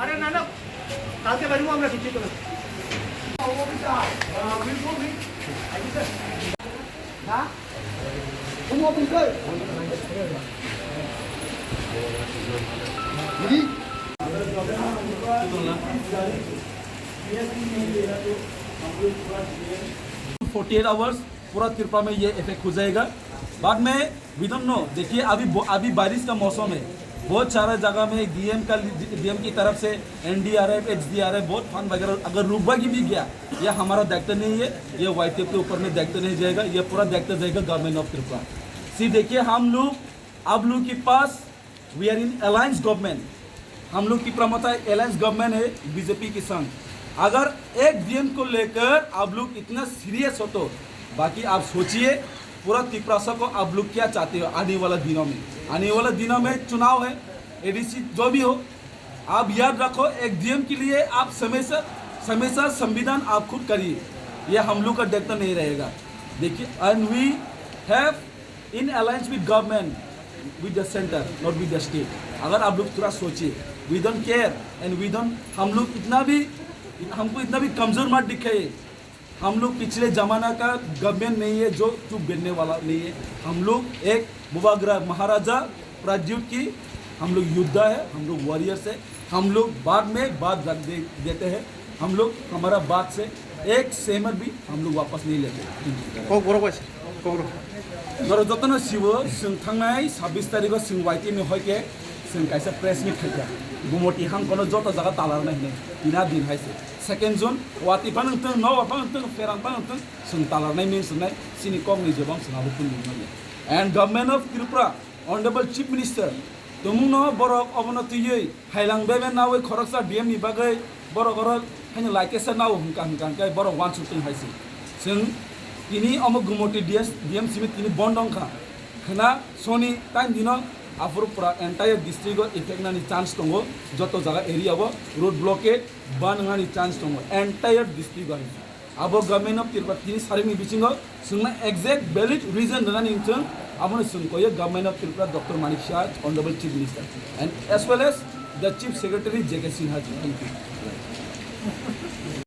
আরে না না কালকে বাড়িও আমরা ঠিক করে হ্যাঁ তুমি ওপেন কর দিদি 48 आवर्स पूरा त्रिपुरा में ये इफेक्ट हो जाएगा। बाद में वी डोंट नो, देखिए अभी बारिश का मौसम है, बहुत सारा जगह में डीएम की तरफ से एनडीआरएफ एचडीआरएफ बहुत फंड वगैरह अगर रुकवा की भी गया, ये हमारा दायित्व नहीं है, ये वाइट टेप के ऊपर में दायित्व नहीं जाएगा, ये पूरा दायित्व जाएगा गवर्नमेंट ऑफ त्रिपुरा। सी देखिए हम लोग आप लोग के पास we are in alliance government, हम लोग की प्रमुखता अलायंस गवर्नमेंट है बीजेपी के संग। अगर एक डीएम को लेकर आप लोग इतना सीरियस हो तो बाकी आप सोचिए पूरा त्रिपुरा को आप लोग क्या चाहते हो आने वाला दिनों में। आने वाले दिनों में चुनाव है, एडीसी जो भी हो, आप याद रखो एक डीएम के लिए आप हमेशा संविधान आप खुद करिए, ये हम लोग का दायित्व नहीं रहेगा। देखिए and we have in alliance with government with the centre not with the state. अगर आप लोग थोड़ा सोचिए, we don't care and we don't, हम लोग हमको इतना भी कमज़ोर मत दिखाइए। हम लोग पिछले ज़माना का गवर्नमेंट नहीं है जो चुप गिरने वाला नहीं है। हम लोग एक बुबाग्रा महाराजा प्राज्युत की हम लोग योद्धा है, हम लोग वॉरियर्स है। हम लोग बाद में बात रख देते हैं, हम लोग हमारा बात से एक सहमत भी हम लोग वापस नहीं लेते। नर जतन शिव थांनाय 26 तारिखों सिंह वाइटी में होके सिंह कैसे प्रेस मीट खाया गुमोटी हम कोनो जो जगह तालार नहीं बिना दिन है से सेकेंड जोन वाती पानंतों नौ पानंतों फेरां पानंतों सिंह तालार नहीं मीन सुनाय सिनी कॉम नहीं जबाम सिंह बुकुन नहीं and government of Tripura honourable chief minister तुमुनो बरक अवनति ये हाइलांग बेबे नावे खरकसा डीएम नि बागै बरक हैन लाइकेसा नाव हंका बरक वान सुटिंग है से Singh ini omo gumoti diem simit ini bondong kha khana soni time dino afur pura entire district o effect nani chance tongo joto jaga area bo road blockade ban ngani chance tongo entire district o abo government of Tripura tini saring bicingo sungna exact valid reason nani ingchung abone sung koye government of Tripura Dr. Manik Shah honorable chief minister and as well as the chief secretary JK Sinha ji. Thank you.